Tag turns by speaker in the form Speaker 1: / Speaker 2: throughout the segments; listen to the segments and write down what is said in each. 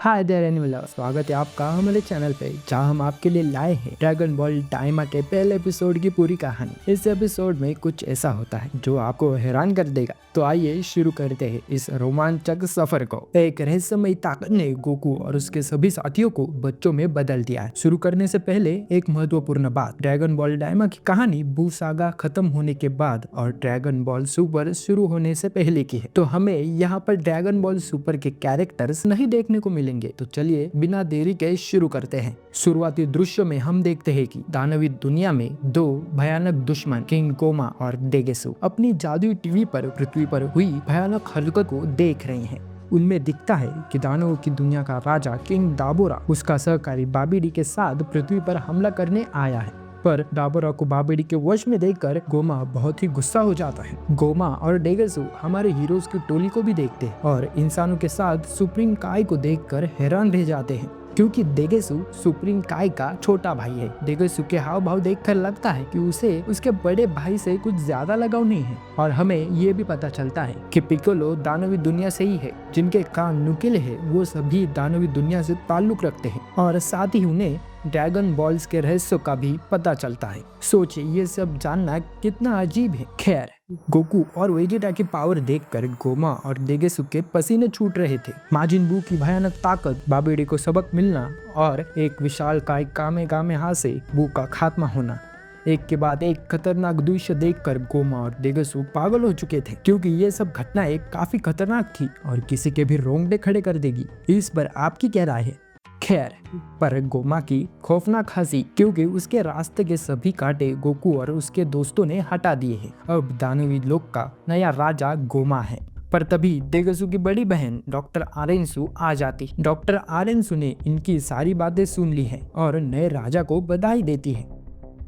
Speaker 1: Hi there animal, स्वागत है आपका हमारे चैनल पे, जहाँ हम आपके लिए लाए हैं ड्रैगन बॉल डायमा के पहले एपिसोड की पूरी कहानी। इस एपिसोड में कुछ ऐसा होता है जो आपको हैरान कर देगा। तो आइए शुरू करते हैं इस रोमांचक सफर को। एक रहस्यमयी ताकत ने गोकू और उसके सभी साथियों को बच्चों में बदल दिया है। शुरू करने से पहले एक महत्वपूर्ण बात, ड्रैगन बॉल डायमा की कहानी बू सागा खत्म होने के बाद और ड्रैगन बॉल सुपर शुरू होने से पहले की है। तो हमें यहाँ पर ड्रैगन बॉल सुपर के कैरेक्टर्स नहीं देखने को मिलेंगे। तो चलिए बिना देरी के शुरू करते हैं। शुरुआती दृश्य में हम देखते हैं कि दानवी दुनिया में दो भयानक दुश्मन किंग गोमा और डेगेसु अपनी जादुई टीवी पर पृथ्वी पर हुई भयानक हरकत को देख रहे हैं। उनमें दिखता है कि दानवों की दुनिया का राजा किंग दाबोरा उसका सहकारी बाबिडी के साथ पृथ्वी पर हमला करने आया है। पर डाबोरा को बाबिडी के वश में देखकर गोमा बहुत ही गुस्सा हो जाता है। गोमा और डेगेसु हमारे हीरोज की टोली को भी देखते हैं और इंसानों के साथ सुप्रीम काय को देखकर हैरान रह जाते हैं, क्योंकि डेगेसु सुप्रीम काय का छोटा भाई है। डेगेसु के हाव भाव देखकर लगता है कि उसे उसके बड़े भाई से कुछ ज्यादा लगाव नहीं है। और हमें ये भी पता चलता है कि पिकोलो दानवी दुनिया से ही है। जिनके कान नुकीले हैं वो सभी दानवी दुनिया से ताल्लुक रखते हैं और साथ ही उन्हें ड्रैगन बॉल्स के रहस्यों का भी पता चलता है। सोचिए ये सब जानना कितना अजीब है। खैर, गोकू और वेजिटा की पावर देखकर गोमा और डेगेसु के पसीने छूट रहे थे। माजिन बू की भयानक ताकत, बाबिडी को सबक मिलना और एक विशालकाय कामेकामेहा से बू का खात्मा होना, एक के बाद एक खतरनाक दृश्य देखकर गोमा और डेगेसु पागल हो चुके थे, क्योंकि ये सब घटनाएं काफी खतरनाक थी और किसी के भी रोंगटे खड़े कर देगी। इस पर आपकी क्या राय है? खैर, पर गोमा की खौफनाक हंसी, क्योंकि उसके रास्ते के सभी कांटे गोकू और उसके दोस्तों ने हटा दिए हैं। अब दानवी लोक का नया राजा गोमा है। पर तभी डेगेसु की बड़ी बहन डॉक्टर आरेंसु आ जाती। डॉक्टर आरेंसु ने इनकी सारी बातें सुन ली है और नए राजा को बधाई देती है।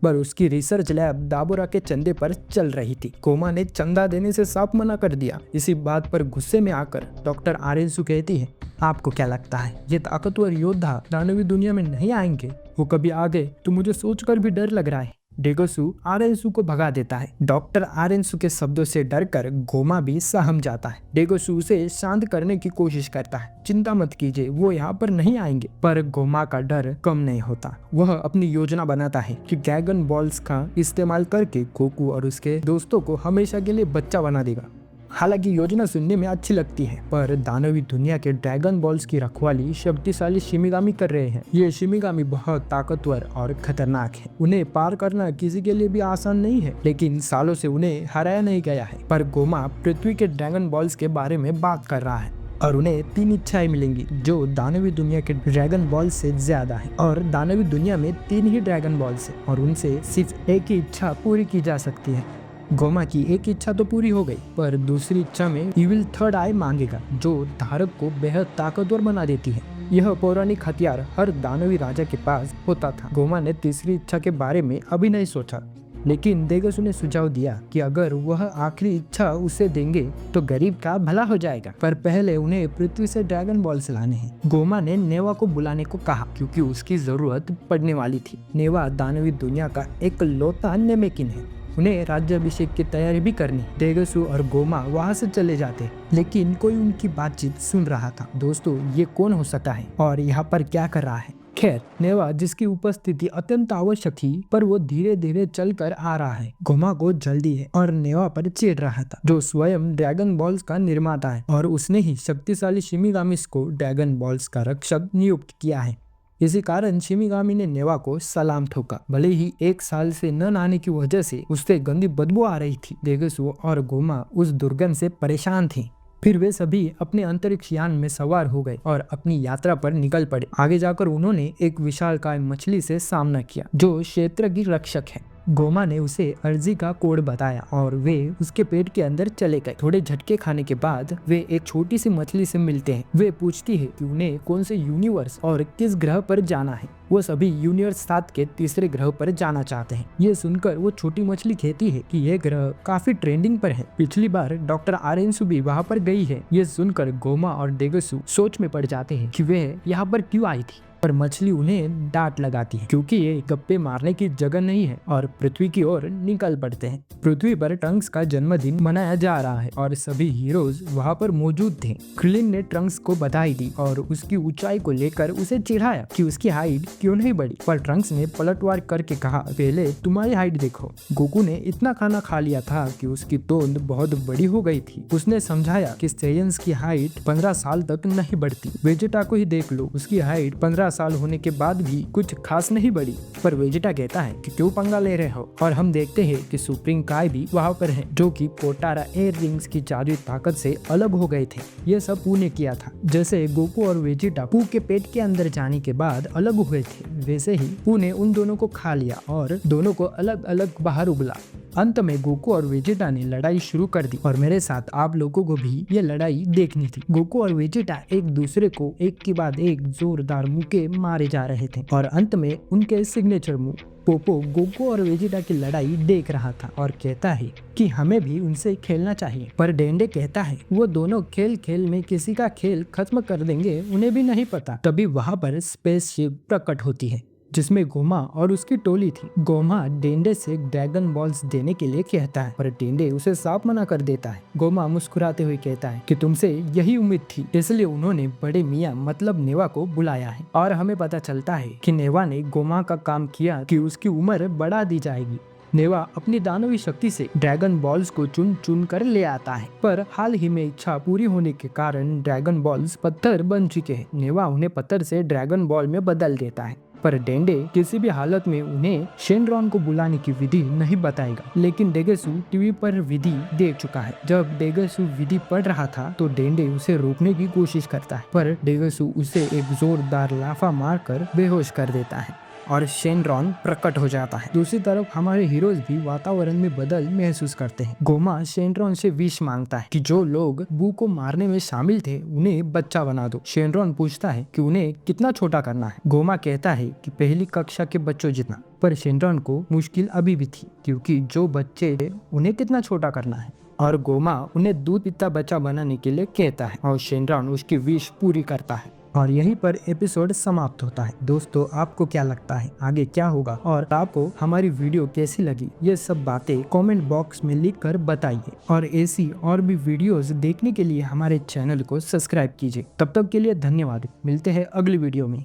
Speaker 1: पर उसकी रिसर्च लैब दाबोरा के चंदे पर चल रही थी। गोमा ने चंदा देने से साफ मना कर दिया। इसी बात पर गुस्से में आकर डॉक्टर आरेंसु कहती है, आपको क्या लगता है ये ताकतवर योद्धा दानवी दुनिया में नहीं आएंगे? वो कभी आ गए तो मुझे सोचकर भी डर लग रहा है। डेगेसु आरेंसु को भगा देता है। डॉक्टर आरेंसु के शब्दों से डरकर गोमा भी सहम जाता है। डेगेसु उसे शांत करने की कोशिश करता है, चिंता मत कीजिए, वो यहाँ पर नहीं आएंगे। पर गोमा का डर कम नहीं होता। वह अपनी योजना बनाता है कि ड्रैगन बॉल्स का इस्तेमाल करके गोकू और उसके दोस्तों को हमेशा के लिए बच्चा बना देगा। हालांकि योजना सुनने में अच्छी लगती है, पर दानवी दुनिया के ड्रैगन बॉल्स की रखवाली शक्तिशाली शिमिगामी कर रहे हैं। ये शिमिगामी बहुत ताकतवर और खतरनाक है। उन्हें पार करना किसी के लिए भी आसान नहीं है, लेकिन सालों से उन्हें हराया नहीं गया है। पर गोमा पृथ्वी के ड्रैगन बॉल्स के बारे में बात कर रहा है और उन्हें 3 इच्छाएं मिलेंगी जो दानवी दुनिया के ड्रैगन बॉल से ज्यादा है। और दानवी दुनिया में 3 ही ड्रैगन बॉल्स है और उनसे सिर्फ एक ही इच्छा पूरी की जा सकती है। गोमा की एक इच्छा तो पूरी हो गई, पर दूसरी इच्छा में इविल थर्ड आई मांगेगा, जो धारक को बेहद ताकतवर बना देती है। यह पौराणिक हथियार हर दानवी राजा के पास होता था। गोमा ने तीसरी इच्छा के बारे में अभी नहीं सोचा, लेकिन डेगेसु ने सुझाव दिया कि अगर वह आखिरी इच्छा उसे देंगे तो गरीब का भला हो जाएगा। पर पहले उन्हें पृथ्वी से ड्रैगन बॉल्स लाने हैं। गोमा ने नेवा को बुलाने को कहा, क्योंकि उसकी जरूरत पड़ने वाली थी। नेवा दानवी दुनिया का एक लौता नेमेकिन है। उन्हें राज्याभिषेक की तैयारी भी करनी। डेगेसु और गोमा वहाँ से चले जाते, लेकिन कोई उनकी बातचीत सुन रहा था। दोस्तों, ये कौन हो सकता है और यहाँ पर क्या कर रहा है? खैर, नेवा, जिसकी उपस्थिति अत्यंत आवश्यक थी, पर वो धीरे धीरे चलकर आ रहा है। गोमा को जल्दी है और नेवा पर चिढ़ रहा था, जो स्वयं ड्रैगन बॉल्स का निर्माता है और उसने ही शक्तिशाली शिमिगामिस को ड्रैगन बॉल्स का रक्षक नियुक्त किया है। इसी कारण शिमिगामी ने नेवा को सलाम ठोका। भले ही 1 साल से न नहाने की वजह से उससे गंदी बदबू आ रही थी। डेगेसु और गोमा उस दुर्गंध से परेशान थे। फिर वे सभी अपने अंतरिक्ष यान में सवार हो गए और अपनी यात्रा पर निकल पड़े। आगे जाकर उन्होंने एक विशालकाय मछली से सामना किया, जो क्षेत्र की रक्षक है। गोमा ने उसे अर्जी का कोड बताया और वे उसके पेट के अंदर चले गए। थोड़े झटके खाने के बाद वे एक छोटी सी मछली से मिलते हैं। वे पूछती है कि उन्हें कौन से यूनिवर्स और किस ग्रह पर जाना है। वो सभी यूनिवर्स 7 के तीसरे ग्रह पर जाना चाहते हैं। ये सुनकर वो छोटी मछली कहती है कि ये ग्रह काफी ट्रेंडिंग पर है। पिछली बार डॉक्टर आरेंसु भी वहाँ पर गई है। ये सुनकर गोमा और डेगेसु सोच में पड़ जाते हैं कि वे यहाँ पर क्यों आई थी। पर मछली उन्हें डांट लगाती है क्योंकि ये गप्पे मारने की जगह नहीं है और पृथ्वी की ओर निकल पड़ते हैं। पृथ्वी पर ट्रंक्स का जन्मदिन मनाया जा रहा है और सभी हीरोज वहाँ पर मौजूद थे। क्रिलिन ने ट्रंक्स को बधाई दी और उसकी ऊंचाई को लेकर उसे चिढ़ाया कि उसकी हाइट क्यों नहीं बढ़ी, पर ट्रंक्स ने पलटवार करके कहा, पहले तुम्हारी हाइट देखो। गोकू ने इतना खाना खा लिया था कि उसकी तोंद बहुत बड़ी हो गई थी। उसने समझाया कि सेयंस की हाइट 15 साल तक नहीं बढ़ती। वेजिटा को ही देख लो, उसकी हाइट 15 साल होने के बाद भी कुछ खास नहीं बढ़ी। पर वेजिटा कहता है कि क्यों पंगा ले रहे हो। और हम देखते हैं कि सुप्रीम काय भी वहाँ पर है, जो कि पोटारा एयर रिंग्स की जादुई ताकत से अलग हो गए थे। ये सब पू ने किया था। जैसे गोकू और वेजिटा पू के पेट के अंदर जाने के बाद अलग हुए थे, वैसे ही पू ने उन दोनों को खा लिया और दोनों को अलग अलग बाहर उगला। अंत में गोकू और वेजिटा ने लड़ाई शुरू कर दी और मेरे साथ आप लोगों को भी ये लड़ाई देखनी थी। गोकू और वेजिटा एक दूसरे को एक के बाद एक जोरदार मुक्के मारे जा रहे थे और अंत में उनके सिग्नेचर मूव। पोपो गोकू और वेजिटा की लड़ाई देख रहा था और कहता है कि हमें भी उनसे खेलना चाहिए, पर डेंडे कहता है वो दोनों खेल खेल में किसी का खेल खत्म कर देंगे, उन्हें भी नहीं पता। तभी वहाँ पर स्पेसशिप प्रकट होती है जिसमें गोमा और उसकी टोली थी। गोमा डेंडे से ड्रैगन बॉल्स देने के लिए कहता है, पर डेंडे उसे साफ मना कर देता है। गोमा मुस्कुराते हुए कहता है कि तुमसे यही उम्मीद थी, इसलिए उन्होंने बड़े मियाँ मतलब नेवा को बुलाया है। और हमें पता चलता है कि नेवा ने गोमा का काम किया कि उसकी उम्र बढ़ा दी जाएगी। नेवा अपनी दानवी शक्ति से ड्रैगन बॉल्स को चुन चुन कर ले आता है, पर हाल ही में इच्छा पूरी होने के कारण ड्रैगन बॉल्स पत्थर बन चुके हैं। नेवा उन्हें पत्थर से ड्रैगन बॉल में बदल देता है, पर डेंडे किसी भी हालत में उन्हें शेनरॉन को बुलाने की विधि नहीं बताएगा। लेकिन डेगेसु टीवी पर विधि देख चुका है। जब डेगेसु विधि पढ़ रहा था तो डेंडे उसे रोकने की कोशिश करता है, पर डेगेसु उसे एक जोरदार लाफा मारकर बेहोश कर देता है और शेनरॉन प्रकट हो जाता है। दूसरी तरफ हमारे हीरोज भी वातावरण में बदल महसूस करते हैं। गोमा शेनरॉन से विश मांगता है कि जो लोग बू को मारने में शामिल थे उन्हें बच्चा बना दो। शेनरॉन पूछता है कि उन्हें कितना छोटा करना है। गोमा कहता है कि पहली कक्षा के बच्चों जितना, पर शेनरॉन को मुश्किल अभी भी थी क्योंकि जो बच्चे उन्हें कितना छोटा करना है। और गोमा उन्हें दूध पीता बच्चा बनाने के लिए कहता है और शेनरॉन उसकी विश पूरी करता है। और यहीं पर एपिसोड समाप्त होता है। दोस्तों, आपको क्या लगता है आगे क्या होगा और आपको हमारी वीडियो कैसी लगी, ये सब बातें कमेंट बॉक्स में लिख कर बताइए। और ऐसी और भी वीडियोस देखने के लिए हमारे चैनल को सब्सक्राइब कीजिए। तब तक के लिए धन्यवाद। मिलते हैं अगली वीडियो में।